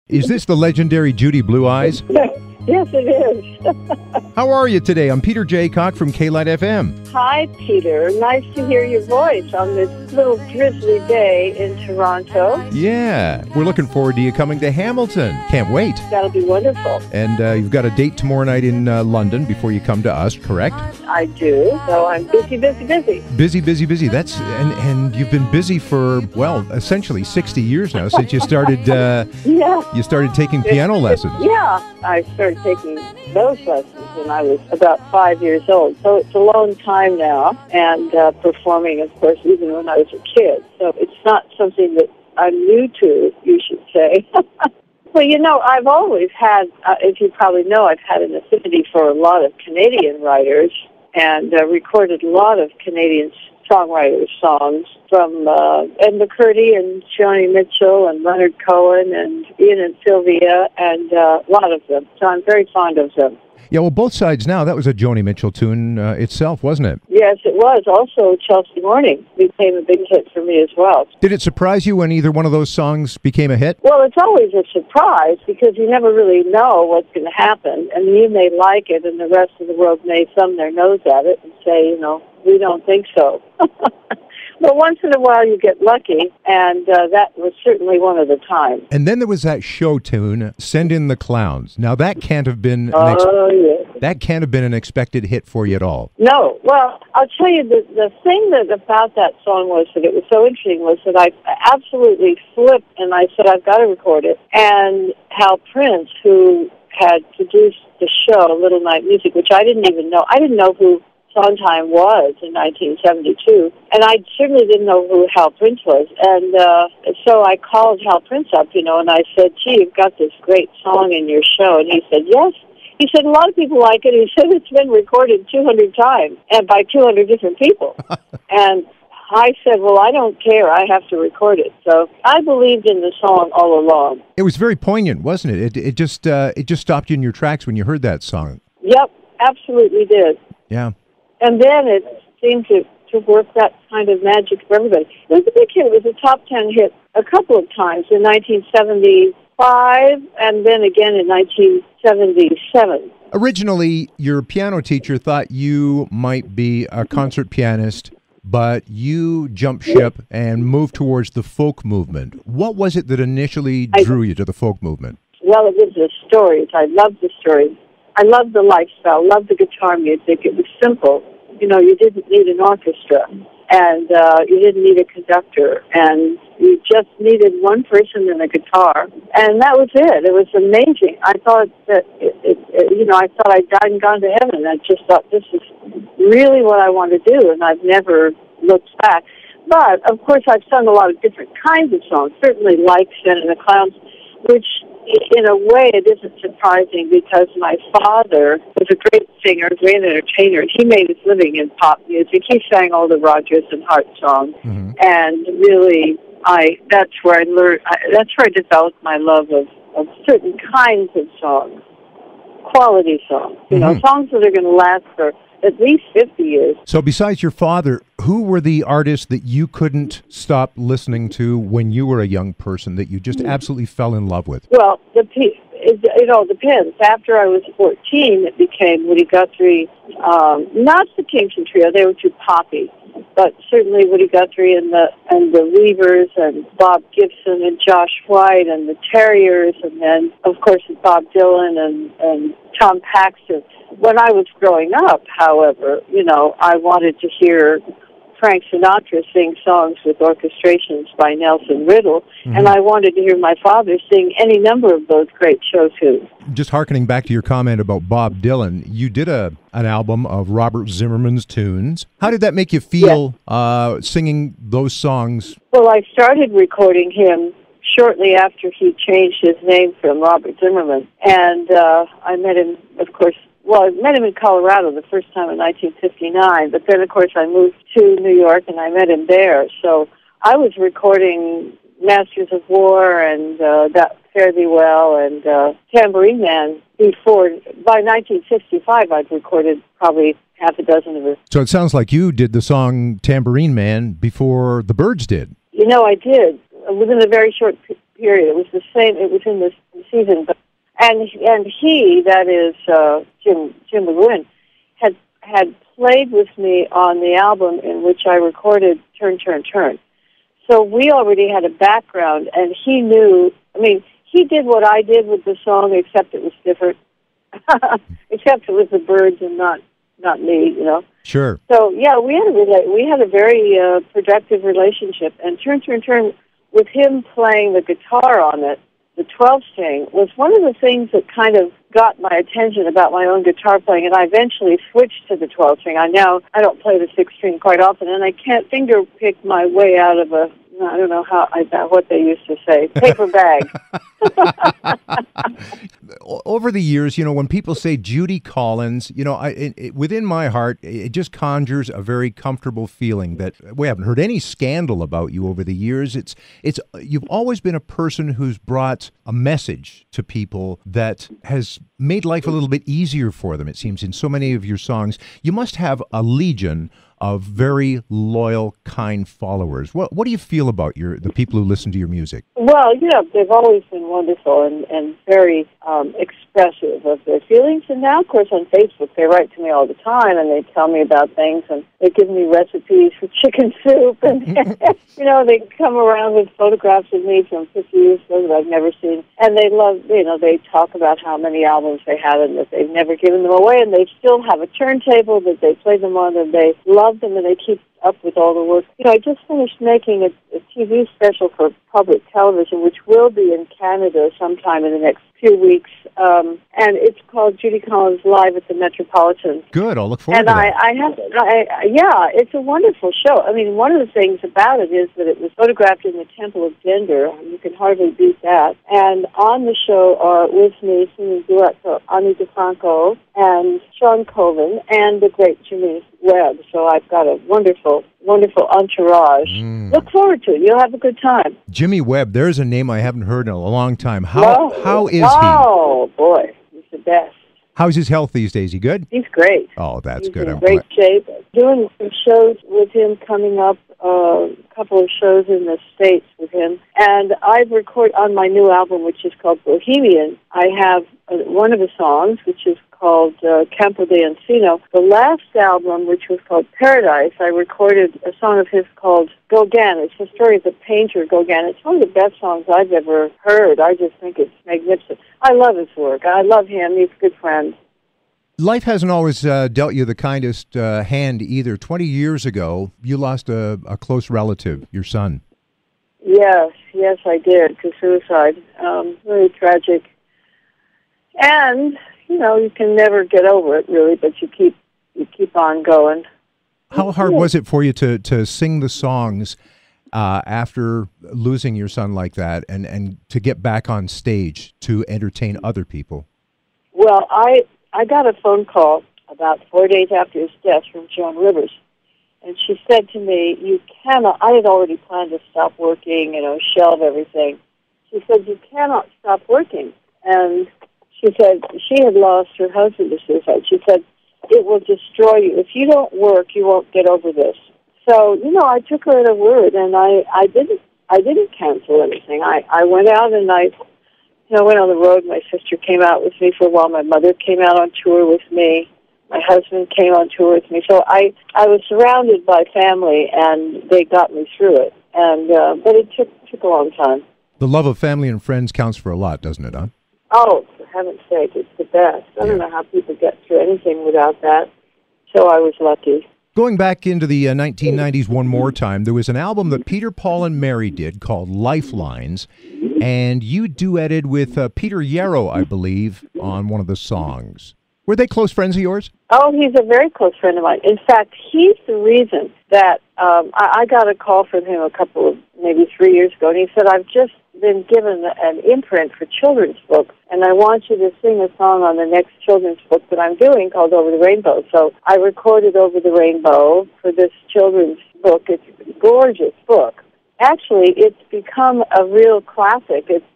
Is this the legendary Judy Blue Eyes? Yes, it is. How are you today? I'm Peter Jaycock from k-litefm. Hi, Peter. Nice to hear your voice on this little drizzly day in Toronto. Yeah, we're looking forward to you coming to Hamilton. Can't wait. That'll be wonderful. And you've got a date tomorrow night in London before you come to us, correct? I do. So I'm busy. Busy. That's and you've been busy for, well, essentially 60 years now since you started. Yeah. You started taking piano lessons. Yeah, I started taking those lessons when I was about 5 years old. So it's a long time now, and performing, of course, even when I was a kid. So it's not something that I'm new to, you should say. Well, you know, I've always had, if you probably know, I've had an affinity for a lot of Canadian writers and recorded a lot of Canadian songwriters' songs from Ed McCurdy and Joni Mitchell and Leonard Cohen and Ian and Sylvia and a lot of them. So I'm very fond of them. Yeah, well, Both Sides Now, that was a Joni Mitchell tune itself, wasn't it? Yes, it was. Also, Chelsea Morning became a big hit for me as well. Did it surprise you when either one of those songs became a hit? Well, it's always a surprise because you never really know what's going to happen. And you may like it and the rest of the world may thumb their nose at it and say, you know, we don't think so. But once in a while you get lucky, and that was certainly one of the times. And then there was that show tune, Send in the Clowns. Now that can't have been that can't have been an expected hit for you at all. No. Well, I'll tell you, the thing about that song was that it was so interesting was that I absolutely flipped, and I said, I've got to record it. And Hal Prince, who had produced the show, Little Night Music, which I didn't even know. I didn't know who Sondheim was in 1972, and I certainly didn't know who Hal Prince was, and so I called Hal Prince up, you know, and I said, gee, you've got this great song in your show, and he said, yes. He said, a lot of people like it. He said, it's been recorded 200 times, and by 200 different people, and I said, well, I don't care. I have to record it. So I believed in the song all along. It was very poignant, wasn't it? It just stopped you in your tracks when you heard that song. Yep, absolutely did. Yeah. And then it seemed to work that kind of magic for everybody. It was a big hit. It was a top 10 hit a couple of times in 1975 and then again in 1977. Originally, your piano teacher thought you might be a concert pianist, but you jumped ship and moved towards the folk movement. What was it that initially drew you to the folk movement? Well, it was the stories. I loved the stories. I loved the lifestyle, loved the guitar music. It was simple. You know, you didn't need an orchestra, and you didn't need a conductor, and you just needed one person and a guitar, and that was it. It was amazing. I thought that, I thought I'd died and gone to heaven. I just thought, this is really what I want to do, and I've never looked back. But, of course, I've sung a lot of different kinds of songs, certainly like Send in the Clowns, which in a way it isn't surprising because my father was a great singer, great entertainer, and he made his living in pop music. He sang all the Rodgers and Hart songs, and really, that's where I learned. That's where I developed my love of certain kinds of songs, quality songs. You know, songs that are going to last for at least 50 years. So besides your father, who were the artists that you couldn't stop listening to when you were a young person that you just absolutely fell in love with? Well, it all depends. After I was 14, it became Woody Guthrie, not the Kingston Trio, they were too poppy, but certainly Woody Guthrie and the Weavers and Bob Gibson and Josh White and the Terriers, and then, of course, Bob Dylan and Tom Paxton. When I was growing up, however, you know, I wanted to hear Frank Sinatra sing songs with orchestrations by Nelson Riddle, and I wanted to hear my father sing any number of those great show tunes. Just hearkening back to your comment about Bob Dylan, you did an album of Robert Zimmerman's tunes. How did that make you feel singing those songs? Well, I started recording him shortly after he changed his name from Robert Zimmerman, and I met him, of course. Well, I met him in Colorado the first time in 1959, but then, of course, I moved to New York, and I met him there. So I was recording Masters of War and That Fare Thee Well and Tambourine Man before. By 1965, I'd recorded probably half a dozen of it. So it sounds like you did the song Tambourine Man before the Byrds did. You know, I did, within a very short period. It was the same. It was in the season. But and he, that is Jim McGuinn, had played with me on the album in which I recorded Turn, Turn, Turn. So we already had a background, and he knew, I mean, he did what I did with the song, except it was different. Except it was the birds and not me, you know. Sure. So, yeah, we had a very productive relationship, and Turn, Turn, Turn, with him playing the guitar on it, the 12-string, was one of the things that kind of got my attention about my own guitar playing, and I eventually switched to the 12-string. I don't play the 6-string quite often, and I can't finger pick my way out of a, I don't know what they used to say, paper bag. Over the years, you know, when people say Judy Collins, you know, within my heart, it just conjures a very comfortable feeling that we haven't heard any scandal about you over the years. You've always been a person who's brought a message to people that has made life a little bit easier for them, it seems, in so many of your songs. You must have a legion of very loyal, kind followers. What do you feel about the people who listen to your music? Well, you know, they've always been wonderful and very expressive of their feelings. And now, of course, on Facebook, they write to me all the time, and they tell me about things, and they give me recipes for chicken soup. And, you know, they come around with photographs of me from 50 years ago that I've never seen. And they love, you know, they talk about how many albums they have and that they've never given them away. And they still have a turntable that they play them on, and they love them, and they keep up with all the work. You know, I just finished making a TV special for public television, which will be in Canada sometime in the next few weeks, and it's called Judy Collins Live at the Metropolitan. Good, I'll look forward to that. Yeah, it's a wonderful show. I mean, one of the things about it is that it was photographed in the Temple of Gender. You can hardly beat that. And on the show are with me singing duets for Ani DeFranco and Sean Colvin and the great Jimmy Webb. So I've got a wonderful entourage. Look forward to it. You'll have a good time. Jimmy Webb, there's a name I haven't heard in a long time. How is he? Oh, boy. He's the best. How's his health these days? He good? He's great. Oh, that's good. He's in great shape. Doing some shows with him coming up, a couple of shows in the States with him. And I've recorded on my new album, which is called Bohemian, I have one of the songs, which is called Campo de Encino. The last album, which was called Paradise, I recorded a song of his called Gauguin. It's the story of the painter Gauguin. It's one of the best songs I've ever heard. I just think it's magnificent. I love his work. I love him. He's a good friend. Life hasn't always dealt you the kindest hand either. 20 years ago, you lost a close relative, your son. Yes, I did, to suicide. Really tragic. And you know, you can never get over it, really, but you keep on going. How hard was it for you to sing the songs after losing your son like that, and to get back on stage to entertain other people? Well, I got a phone call about 4 days after his death from Joan Rivers, and she said to me, "You cannot." I had already planned to stop working, you know, shelve everything. She said, "You cannot stop working," and she said she had lost her husband to suicide. She said, "It will destroy you. If you don't work, you won't get over this." So, you know, I took her at her word, and I didn't cancel anything. I went out and I went on the road. My sister came out with me for a while. My mother came out on tour with me. My husband came on tour with me. So I was surrounded by family, and they got me through it. And but it took a long time. The love of family and friends counts for a lot, doesn't it, huh? Oh, for heaven's sake, it's the best. I don't know how people get through anything without that. So I was lucky. Going back into the 1990s one more time, there was an album that Peter, Paul, and Mary did called Lifelines, and you duetted with Peter Yarrow, I believe, on one of the songs. Were they close friends of yours? Oh, he's a very close friend of mine. In fact, he's the reason that I got a call from him maybe 3 years ago, and he said, "I've just been given an imprint for children's books, and I want you to sing a song on the next children's book that I'm doing called Over the Rainbow." So I recorded Over the Rainbow for this children's book. It's a gorgeous book. Actually, it's become a real classic. It's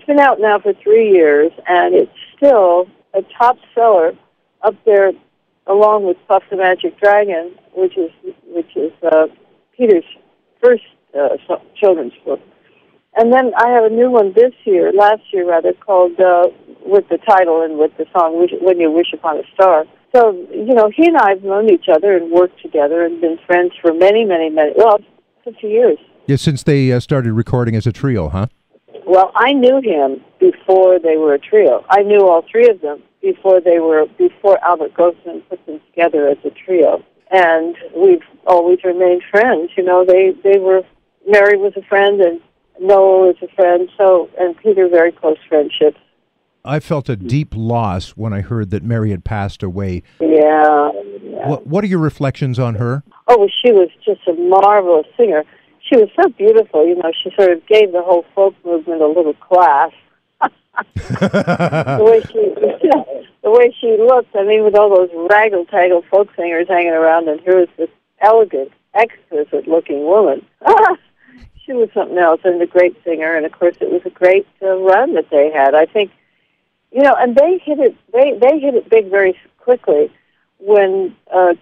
been out now for 3 years, and it's still a top seller up there, along with Puff the Magic Dragon, which is Peter's first children's book. And then I have a new one last year rather, called, with the title and with the song, When You Wish Upon a Star. So, he and I have known each other and worked together and been friends for many, 50 years. Yeah, since they started recording as a trio, huh? Well, I knew him before they were a trio. I knew all three of them before Albert Grossman put them together as a trio. And we've always remained friends. Mary was a friend and Noel is a friend, and Peter, very close friendships. I felt a deep loss when I heard that Mary had passed away. Yeah. What are your reflections on her? Oh, she was just a marvelous singer. She was so beautiful, she sort of gave the whole folk movement a little class. the way she looked, with all those raggle-taggle folk singers hanging around, and here was this elegant, exquisite-looking woman. She was something else, and a great singer, and of course it was a great run that they had. I think, and they hit it big very quickly when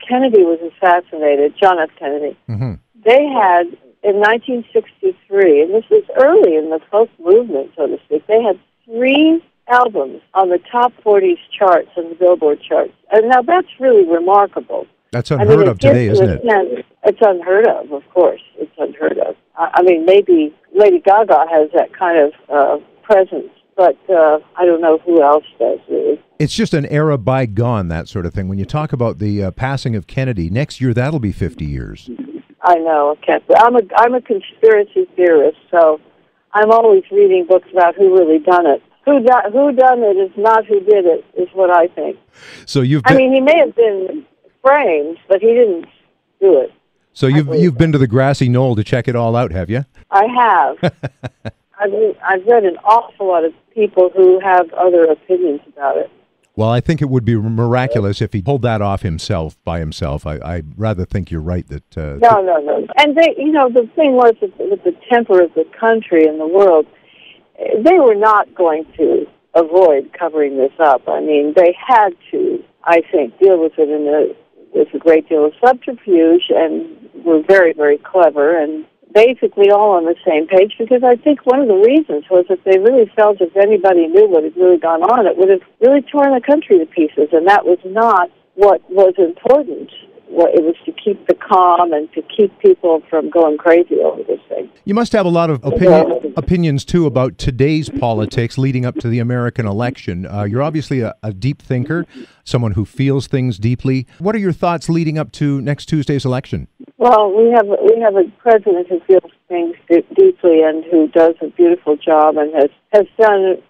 Kennedy was assassinated, John F. Kennedy. Mm-hmm. They had, in 1963, and this was early in the folk movement, so to speak, they had 3 albums on the top 40s charts and the Billboard charts. And now that's really remarkable. That's unheard of today, isn't it? It's unheard of course. It's unheard of. Maybe Lady Gaga has that kind of presence, but I don't know who else does, really. It's just an era bygone, that sort of thing. When you talk about the passing of Kennedy, next year that'll be 50 years. I know. I'm a conspiracy theorist, so I'm always reading books about who really done it. Who done it is not who did it, is what I think. So he may have been framed, but he didn't do it. So you've been to the grassy knoll to check it all out, have you? I have. I've read an awful lot of people who have other opinions about it. Well, I think it would be miraculous if he pulled that off by himself. I rather think you're right that... No. And they, the thing was with the temper of the country and the world, they were not going to avoid covering this up. They had to, I think, deal with it with a great deal of subterfuge, and were very, very clever and basically all on the same page, because I think one of the reasons was that they really felt if anybody knew what had really gone on, it would have really torn the country to pieces, and that was not what was important. It was to keep the calm and to keep people from going crazy over this thing. You must have a lot of opinions, too, about today's politics leading up to the American election. You're obviously a deep thinker, someone who feels things deeply. What are your thoughts leading up to next Tuesday's election? Well, we have a president who feels things deeply and who does a beautiful job and has done,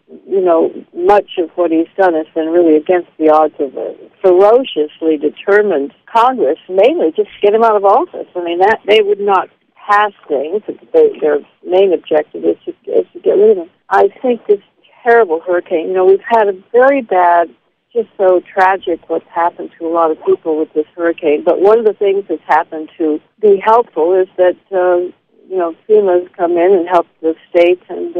much of what he's done has been really against the odds of a ferociously determined Congress, mainly just to get him out of office. That they would not pass things. Their main objective is to get rid of him. I think this terrible hurricane, we've had a very bad, just so tragic what's happened to a lot of people with this hurricane. But one of the things that's happened to be helpful is that, FEMA's come in and helped the states, and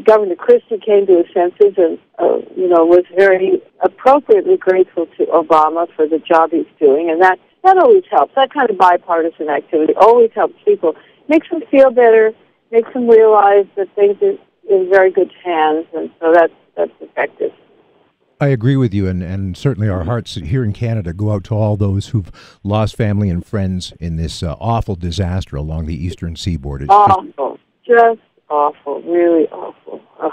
Governor Christie came to his senses and, was very appropriately grateful to Obama for the job he's doing. And that always helps. That kind of bipartisan activity always helps people. Makes them feel better, makes them realize that things are in very good hands, and so that's effective. I agree with you, and certainly our hearts here in Canada go out to all those who've lost family and friends in this awful disaster along the eastern seaboard. It's awful. Just awful. Really awful. Ugh.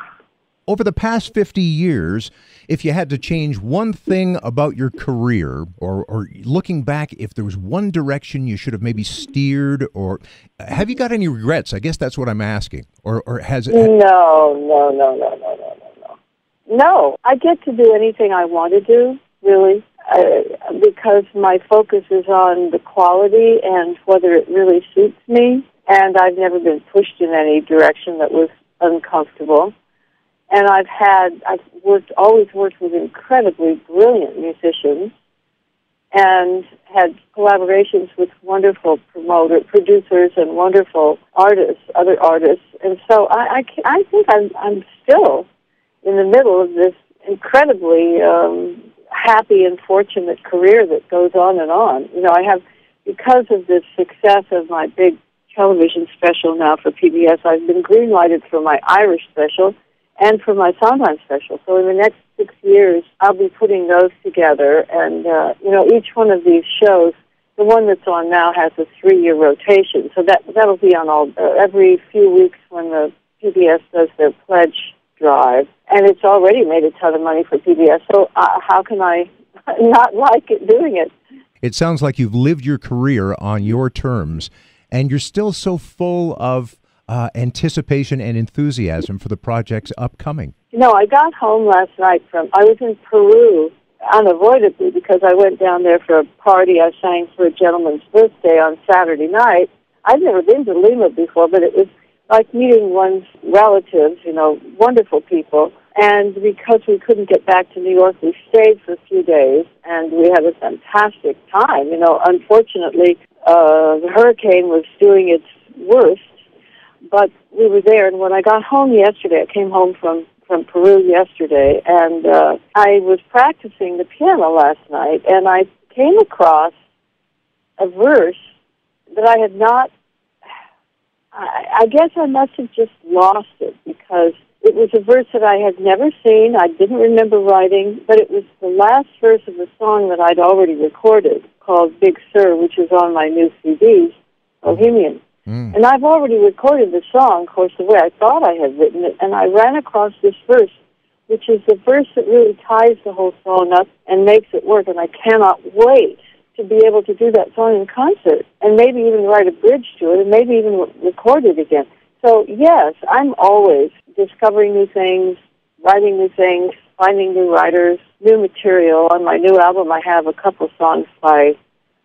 Over the past 50 years, if you had to change one thing about your career, or looking back, if there was one direction you should have maybe steered, or have you got any regrets? I guess that's what I'm asking. Or has it... No. No, I get to do anything I want to do, really, because my focus is on the quality and whether it really suits me, and I've never been pushed in any direction that was uncomfortable. And I've always worked with incredibly brilliant musicians, and had collaborations with wonderful producers and wonderful other artists, and so I think I'm still in the middle of this incredibly happy and fortunate career that goes on and on. I have, because of the success of my big television special now for PBS. I've been green-lighted for my Irish special and for my Sondheim special. So in the next 6 years, I'll be putting those together. And, each one of these shows, the one that's on now has a 3-year rotation. So that'll be on every few weeks when the PBS does their pledge drive. And it's already made a ton of money for PBS. So how can I not like it doing it? It sounds like you've lived your career on your terms, and you're still so full of anticipation and enthusiasm for the projects upcoming. I got home last night I was in Peru unavoidably because I went down there for a party. I sang for a gentleman's birthday on Saturday night. I'd never been to Lima before, but it was like meeting one's relatives, wonderful people. And because we couldn't get back to New York, we stayed for a few days, and we had a fantastic time. Unfortunately, the hurricane was doing its worst, but we were there. And when I got home yesterday, I came home from Peru yesterday, and I was practicing the piano last night, and I came across a verse that I had not, I guess I must have just lost it, because it was a verse that I had never seen, I didn't remember writing, but it was the last verse of a song that I'd already recorded called Big Sur, which is on my new CD, Bohemian. And I've already recorded the song, of course, the way I thought I had written it, and I ran across this verse, which is the verse that really ties the whole song up and makes it work, and I cannot wait to be able to do that song in concert, and maybe even write a bridge to it, and maybe even record it again. So, yes, I'm always discovering new things, writing new things, finding new writers, new material. On my new album, I have a couple songs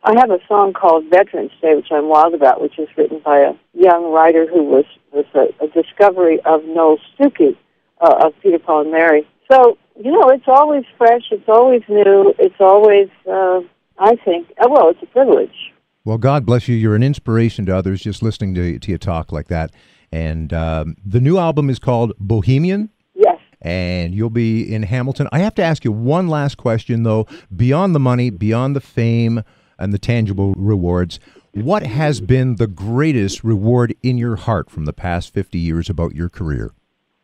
I have a song called Veterans Day, which I'm wild about, which is written by a young writer who was a discovery of Noel Stuckey, of Peter, Paul, and Mary. So, it's always fresh, it's always new, it's always, I think, it's a privilege. Well, God bless you. You're an inspiration to others just listening to you talk like that. And the new album is called Bohemian? Yes. And you'll be in Hamilton. I have to ask you one last question, though. Beyond the money, beyond the fame and the tangible rewards, what has been the greatest reward in your heart from the past 50 years about your career?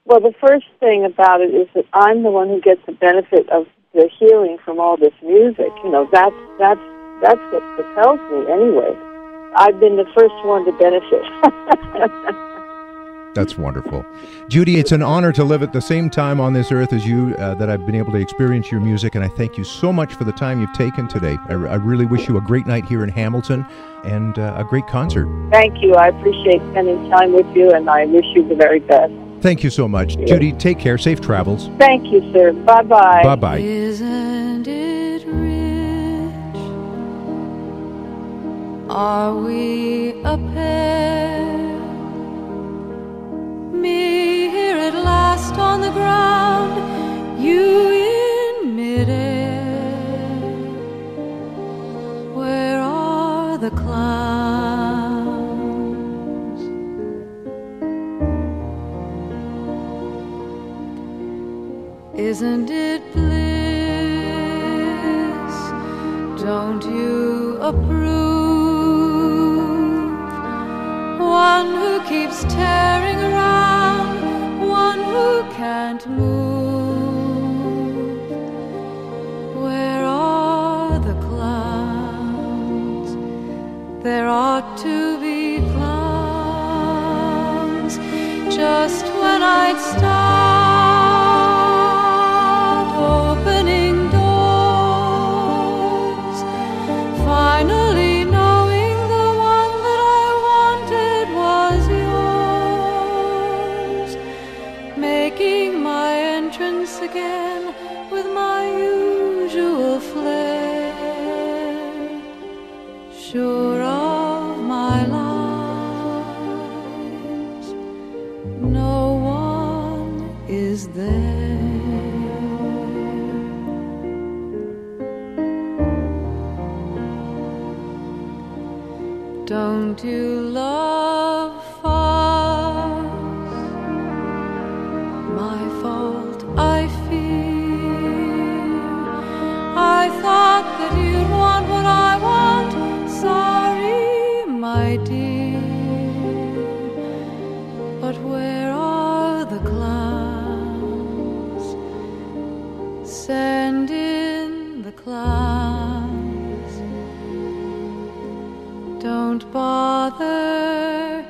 Well, the first thing about it is that I'm the one who gets the benefit of the healing from all this music. That's what propels me anyway. I've been the first one to benefit. That's wonderful. Judy, it's an honor to live at the same time on this earth as you, that I've been able to experience your music, and I thank you so much for the time you've taken today. I really wish you a great night here in Hamilton and a great concert. Thank you. I appreciate spending time with you, and I wish you the very best. Thank you so much. Judy, take care. Safe travels. Thank you, sir. Bye-bye. Bye-bye. Isn't it rich? Are we a pair? Me here at last on the ground, you in midair. Where are the clouds? Isn't it bliss? Don't you approve? One who keeps tearing around, one who can't move. Where are the clouds? There ought to be clouds just when I'd start opening doors, finally knowing the one that I wanted was yours, making my entrance again with my usual flair, sure of my lies, no one is there. Don't you love fast? My fault, I fear. I thought that you'd want what I want. Sorry, my dear. send in the clouds. Don't bother,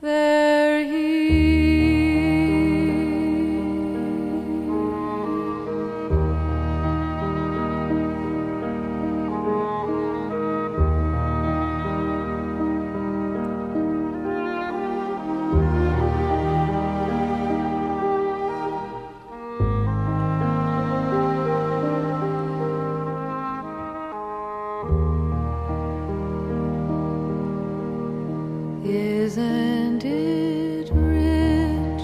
they're here. Isn't it rich?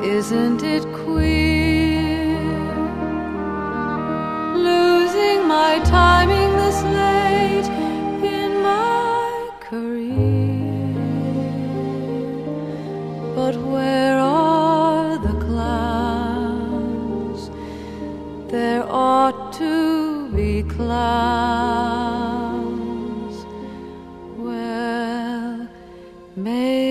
Isn't it queer? Losing my timing this late in my career. But where are the clouds? There ought to be clouds. Well, maybe